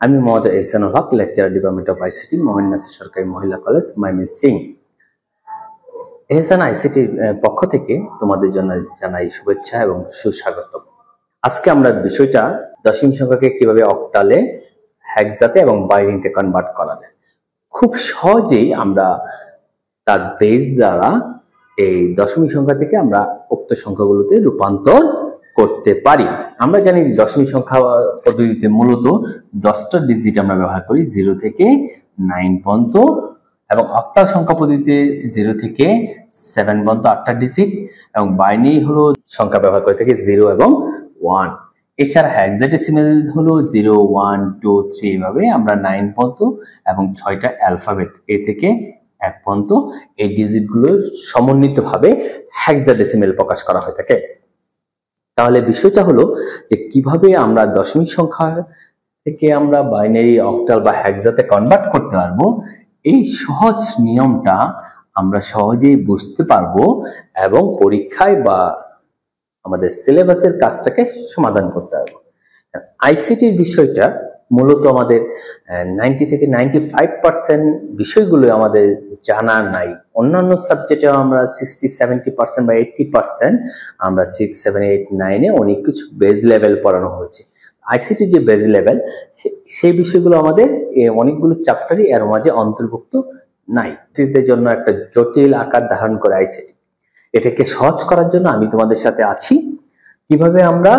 আমি Mohammad Ehsanul Haque, lecturer, department of ICT, Mohammad Nasir সরকারি মহিলা কলেজ, ময়মনসিংহ। এহসান আইসিটির পক্ষ থেকে তোমাদের জন্য জানাই শুভেচ্ছা এবং সুস্বাগত। আজকে আমরা বিষয়টা দশমিক সংখ্যাকে কিভাবে অক্টালে, হেক্সাতে এবং বাইনারিতে কনভার্ট করা যায়। খুব সহজেই আমরা তার বেস দ্বারা এই দশমিক সংখ্যা থেকে আমরা উক্ত সংখ্যাগুলোতে রূপান্তর করতে পারি। আমরা জানি দশমিক সংখ্যা পদ্ধতিতে মূলত 10টা ডিজিট আমরা ব্যবহার করি, 0 থেকে 9 পর্যন্ত, এবং অক্টাল সংখ্যা পদ্ধতিতে 0 থেকে 7 পর্যন্ত 8টা ডিজিট, এবং বাইনারি হলো সংখ্যা ব্যবহার করে থাকে 0 এবং 1। এছাড়া হেক্সাডেসিমাল হলো 0, 1, 2, 3, এভাবে আমরা 9 পর্যন্ত এবং 6টা অ্যালফাবেট এ থেকে 1 পর্যন্ত এই ডিজিটগুলোর সমন্বিতভাবে হেক্সাডেসিমাল প্রকাশ করা হয়ে থাকে। তাহলে বিষয়টা হলো যে কিভাবে আমরা দশমিক সংখ্যা থেকে আমরা বাইনারি, অক্টাল বা হেক্সাতে কনভার্ট করতে পারবো। এই সহজ নিয়মটা আমরা সহজেই বুঝতে পারবো এবং পরীক্ষায় বা আমাদের সিলেবাসের কাজটাকে সমাধান করতে পারবো। আইসিটির বিষয়টা মূলত আমাদের 90 থেকে 95% বিষয়গুলো আমাদের জানা নাই। অন্যান্য সাবজেক্টে আমরা 60-70% বা 80% আমরা 6, 7, 8, 9-এ অনেক কিছু বেজ লেভেল পড়ানো হয়েছে। আইসিটি যে বেজ লেভেল, সেই বিষয়গুলো আমাদের অনেকগুলো চ্যাপ্টারই এর মাঝে অন্তর্ভুক্ত নাই। এর জন্য একটা জটিল আকার ধারণ করে আইসিটি। এটাকে সহজ করার জন্য আমি তোমাদের সাথে আছি। কিভাবে আমরা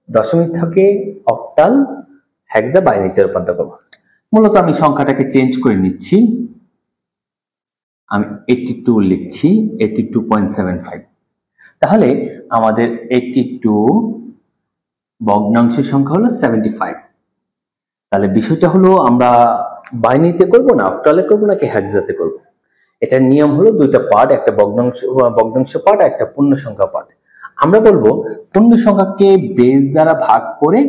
দশমিক থেকে অক্টাল, হেক্সা, বাইনারিতে রূপান্তর করব। মূলত আমি সংখ্যাটাকে চেঞ্জ করে নিচ্ছি। আমি 82 লিখছি, 82.75। তাহলে আমাদের 82 ভগ্নাংশের সংখ্যা হলো 75। তাহলে বিষয়টা হলো আমরা বাইনারিতে করব না অক্টালে করব নাকি হেক্সাতে করব। এটার নিয়ম হলো দুইটা পার্ট, একটা ভগ্নাংশ পার্ট, একটা পূর্ণ সংখ্যা পার্ট। আমরা বলবো পূর্ণ সংখ্যাকে বেস দ্বারা ভাগ করে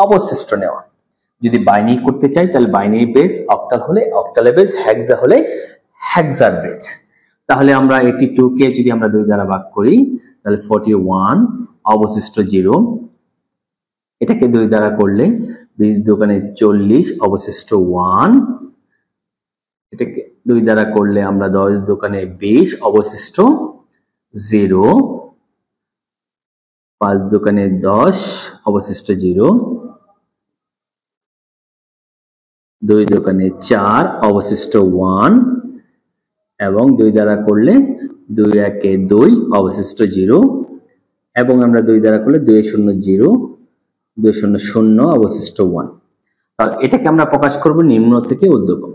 অবশিষ্ট নেওয়া। যদি বাইনারি করতে চাই তাহলে বাইনারি বেস, অক্টাল হলে অক্টালের বেস, হেক্সা হলে হেক্সার বেস। তাহলে আমরা 82 কে যদি আমরা 2 দ্বারা ভাগ করি তাহলে 41, অবশিষ্ট 0। এটাকে 2 দ্বারা করলে 20 দোকানে 40, অবশিষ্ট 1। এটাকে 2 দ্বারা করলে আমরা 10 দোকানে 20, অবশিষ্ট 0। 5 দোকানে 10, অবশিষ্ট 0। 2 দোকানে 4, অবশিষ্ট 1। এবং 2 দ্বারা করলে 2 একে 2, অবশিষ্ট 0। এবং আমরা 2 দ্বারা করলে 2 0 0, 2 0 0, অবশিষ্ট 1। তাহলে এটাকে আমরা প্রকাশ করব নিম্ন থেকে ঊর্ধ্বক্রম,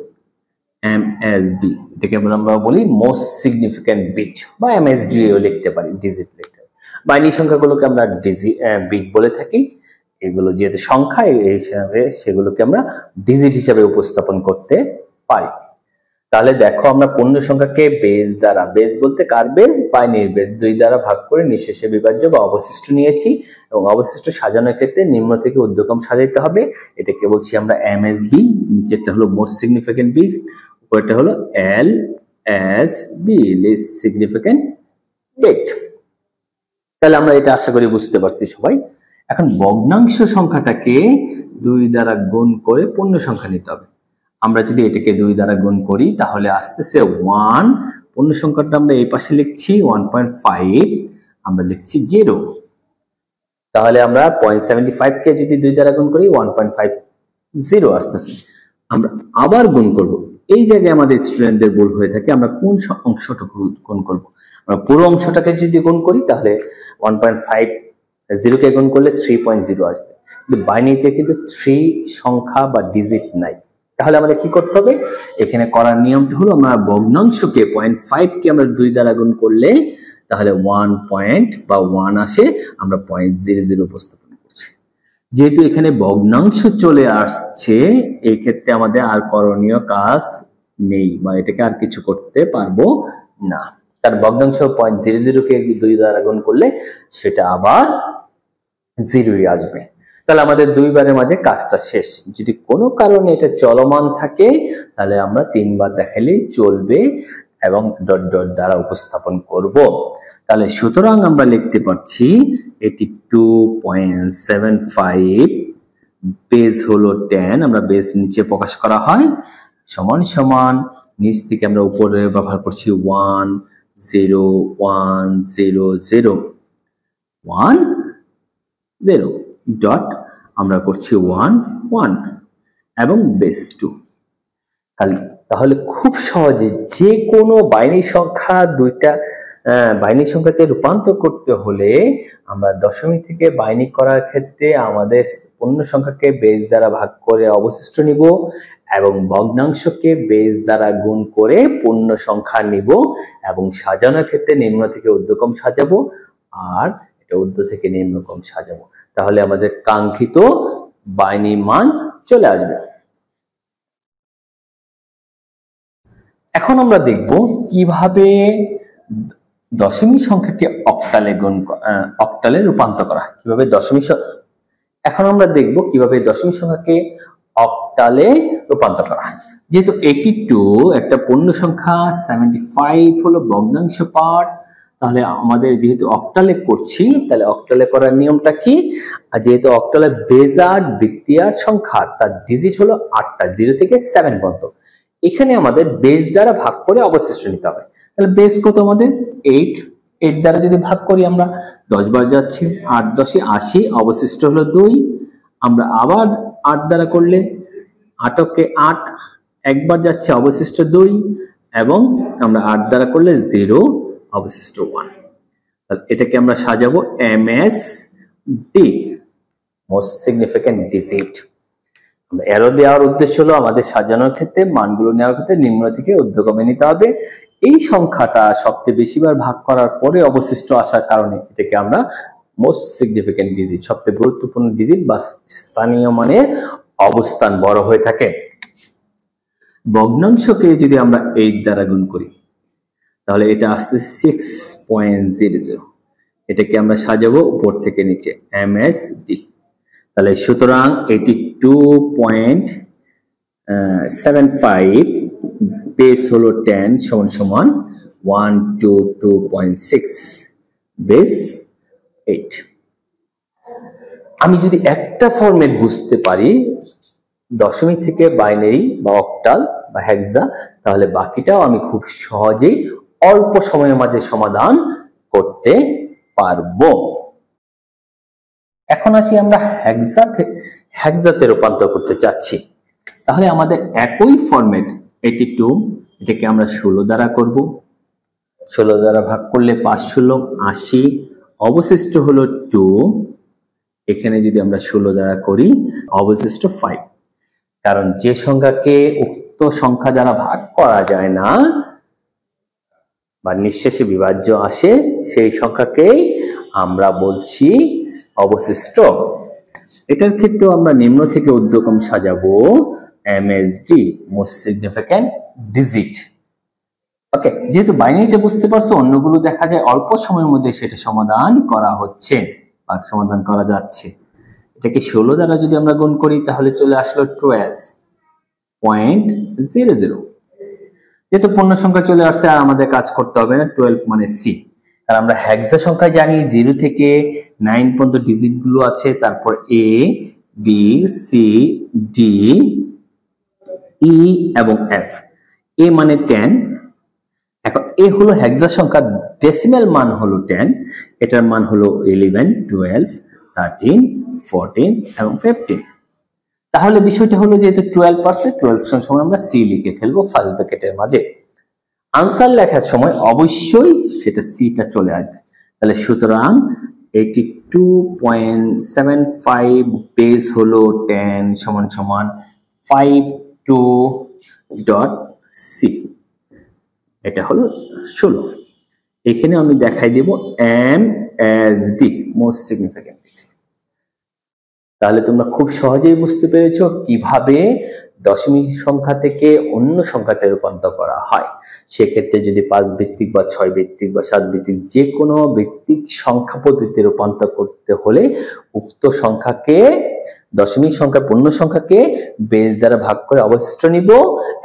এমএসবি। এটাকে আমরা বলি মোস্ট সিগনিফিক্যান্ট বিট, বা এমএসডি ও লিখতে পারি, ডিজিট লিখতে পারি। বাইনারি সংখ্যাগুলোকে আমরা বিট বলে থাকি। এগুলো যেহেতু সংখ্যা, এই হিসাবে সেগুলোকে আমরা ডিজিট হিসাবে উপস্থাপন করতে পারি। তাহলে দেখো আমরা পূর্ণ সংখ্যাকে বেস দ্বারা, বেস বলতে কার বেস? বাইনারি বেস, 2 দ্বারা ভাগ করে নিঃশেষে বিভাজ্য বা অবশিষ্ট নিয়েছি, এবং অবশিষ্ট সাজানোর ক্ষেত্রে নিম্ন থেকে ঊর্ধ্বক্রম সাজাইতে হবে। এটাকে বলছি আমরা এমএসবি। নিচেরটা হলো মোস্ট সিগনিফিক্যান্ট বিট, উপরেরটা হলো এলএসবি, লিস্ট সিগনিফিক্যান্ট বিট। তাহলে আমরা এটা আশা করি বুঝতে পারছি সবাই। এখন ভগ্নাংশ সংখ্যাটাকে 2 দ্বারা গুণ করে পূর্ণ সংখ্যা নিতে হবে। আমরা যদি এটাকে 2 দ্বারা গুণ করি তাহলে আসতেছে 1। পূর্ণ সংখ্যাটা আমরা এই পাশে লিখছি 1.5, আমরা লিখছি 0। তাহলে আমরা 0.75 কে যদি 2 দ্বারা গুণ করি 1.50 আসতেছে। আমরা আবার গুণ করব। এই জায়গায় আমাদের স্টুডেন্টদের ভুল হয়ে থাকে, আমরা কোন অংশটুকু গুণ করব। আমরা পুরো অংশটাকে যদি গুণ করি তাহলে 1.50 কে গুণ করলে 3.0 আসবে। কিন্তু বাইনারিতে কিন্তু 3 সংখ্যা বা ডিজিট নাই। তাহলে আমাদের কি করতে হবে? এখানে করার নিয়মটা হলো আমরা ভগ্নাংশকে 0.5 কে আমরা 2 দ্বারা গুণ করলে তাহলে 1 আসে, আমরা 0.00 উপস্থাপন করছি। যেহেতু এখানে ভগ্নাংশ চলে আসছে, এই ক্ষেত্রে আমাদের আর করণীয় কাজ নেই, বা এটাকে আর কিছু করতে পারবো না। তার ভগ্নাংশ 0.00 কে 2 দ্বারা গুণ করলে সেটা আবার 0ই আসবে। তাহলে আমাদের 2 বারের মাঝে কাজটা শেষ। যদি কোনো কারণে এটা চলমান থাকে তাহলে আমরা 3 বার দেখালেই চলবে এবং ডট ডট দ্বারা উপস্থাপন করব। তাহলে সুতরাং আমরা লিখতে পারছি 82.75 বেস হলো 10, আমরা বেস নিচে প্রকাশ করা হয়, সমান সমান নিচ থেকে আমরা উপরে ব্যবহার করছি 1 0 1 0 0 1 0 ডট আমরা করছি 1 1 এবং বেস 2। তাহলে খুব সহজে যে কোনো বাইনারি সংখ্যা বাইনারি সংখ্যাতে রূপান্তর করতে হলে আমরা দশমিক থেকে বাইনারি করার ক্ষেত্রে আমাদের পূর্ণ সংখ্যাকে বেস দ্বারা ভাগ করে অবশিষ্ট নিব এবং ভগ্নাংশকে বেস দ্বারা গুণ করে পূর্ণ সংখ্যা নিব এবং সাজানোর ক্ষেত্রে নিম্ন থেকে ঊর্ধ্বক্রম সাজাবো আর এটা ঊর্ধ্ব থেকে নিম্নক্রম সাজাবো, তাহলে আমাদের কাঙ্ক্ষিত বাইনারি মান চলে আসবে। এখন আমরা দেখব কিভাবে দশমিক সংখ্যাকে অক্টালে রূপান্তর করা হয়, কিভাবে এখন আমরা দেখব কিভাবে দশমিক সংখ্যাকে অক্টালে রূপান্তর করা হয়। যেহেতু 82 একটা পূর্ণ সংখ্যা, 75 হলো ভগ্নাংশ পার্ট, তাহলে আমাদের যেহেতু অক্টালে করছি তাহলে অক্টালে করার নিয়মটা কি, আর যেহেতু অক্টালে বেজার বৃত্তিয়ার সংখ্যা তার ডিজিট হলো 8টা 0 থেকে 7 পর্যন্ত, এখানে আমাদের বেস দ্বারা ভাগ করে অবশিষ্ট নিতে হবে। তাহলে বেস কত আমাদের 8 দ্বারা যদি ভাগ করি আমরা 10 বার যাচ্ছে 8 10 80, অবশিষ্ট হলো 2। আমরা আবার 8 দ্বারা করলে 8কে 8 একবার যাচ্ছে অবশিষ্ট 2 এবং আমরা 8 দ্বারা করলে 0 অবশিষ্ট 1। তাহলে এটাকে আমরা সাজাবো MSD, মোস্ট সিগনিফিক্যান্ট ডিজিট। এরো দেওয়ার উদ্দেশ্য হলো আমাদের সাজানোর ক্ষেত্রে মানগুলো নেওয়ার ক্ষেত্রে নিম্ন থেকে ঊর্ধ্বক্রমে নিতে হবে। এই সংখ্যাটা সবচেয়ে বেশিবার ভাগ করার পরে অবশিষ্ট আসার কারণে এটাকে আমরা মোস্ট সিগনিফিক্যান্ট ডিজিট, সবচেয়ে গুরুত্বপূর্ণ ডিজিট বা স্থানীয় মানের অবস্থান বড় হয়ে থাকে। ভগ্নাংশকে যদি আমরা 8 দ্বারা গুণ করি তাহলে এটা আসছে 6.00, এটাকে আমরা সাজাবো উপর থেকে নিচে MSD। তাহলে সুতরাং 82.75 বেস হলো 10 সমান সমান 122.6 বেস 8। আমি যদি একটা ফরম্যাট বুঝতে পারি দশমিক থেকে বাইনারি বা অক্টাল বা হেক্সা, তাহলে বাকিটাও আমি খুব সহজেই অল্প সময়ের মাঝে সমাধান করতে পারবো। এখন আসি আমরা হেক্সাতে রূপান্তর করতে চাচ্ছি, তাহলে আমাদের একই ফরম্যাট 82, এটাকে আমরা 16 দ্বারা করব। 16 দ্বারা ভাগ করলে 5 16 80, অবশিষ্ট হলো 2। এখানে যদি আমরা 16 দ্বারা করি অবশিষ্ট 5, কারণ যে সংখ্যাকে উক্ত সংখ্যা দ্বারা ভাগ করা যায় না বা নিঃশেষে বিভাজ্য আসে সেই সংখ্যাকেই আমরা বলছি অবশিষ্ট। এটার ক্ষেত্রে আমরা নিম্ন থেকে ঊর্ধ্বক্রম সাজাবো MSD, মোস্ট সিগনিফিক্যান্ট ডিজিট। ওকে, যেহেতু বাইনারিটা বুঝতে পারছো, অন্যগুলো দেখা যায় অল্প সময়ের মধ্যে সেটা সমাধান করা হচ্ছে বা সমাধান করা যাচ্ছে। এটাকে 16 দ্বারা যদি আমরা গুণ করি তাহলে চলে আসলো 12.00। যেহেতু পূর্ণ সংখ্যা চলে আসছে আর আমাদের কাজ করতে হবে না, 12 মানে C, কারণ আমরা হেক্সা সংখ্যায় জানি 0 থেকে 9 পর্যন্ত ডিজিট গুলো আছে, তারপর A B C D E এবং F। A মানে 10, এখন A হলো হেক্সা সংখ্যা, ডেসিমাল মান হলো 10, এটার মান হলো 11 12 13 14 এবং 15। তাহলে বিষয়টা হলো যেহেতু 12 আসছে, 12 সমান আমরা C লিখে ফেলবো ফার্স্ট ব্র্যাকেটের মাঝে। আনসার লেখার সময় অবশ্যই সেটা সিটা চলে আসবে। তাহলে সুতরাং 82.75 বেস হলো 10 সমান সমান 52.c, এটা হলো 16। এখানে আমি দেখাই দেব MSD, মোস্ট সিগনিফিক্যান্ট ডিজিট। তাহলে তোমরা খুব সহজেই বুঝতে পেরেছো কিভাবে দশমিক সংখ্যা থেকে অন্য সংখ্যাতে রূপান্তর করা হয়। সেক্ষেত্রে যদি 5 ভিত্তিক বা 6 ভিত্তিক বা 7 ভিত্তিক যে কোনো ভিত্তিক সংখ্যা পদ্ধতিতে রূপান্তর করতে হলে উক্ত সংখ্যাকে দশমিক সংখ্যা পূর্ণ সংখ্যাকে বেস দ্বারা ভাগ করে অবশিষ্ট নিব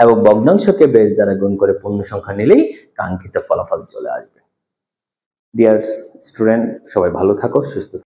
এবং ভগ্নাংশকে বেস দ্বারা গুণ করে পূর্ণ সংখ্যা নিলেই কাঙ্ক্ষিত ফলাফল চলে আসবে। ডিয়ার স্টুডেন্ট, সবাই ভালো থাকো, সুস্থ থাকো।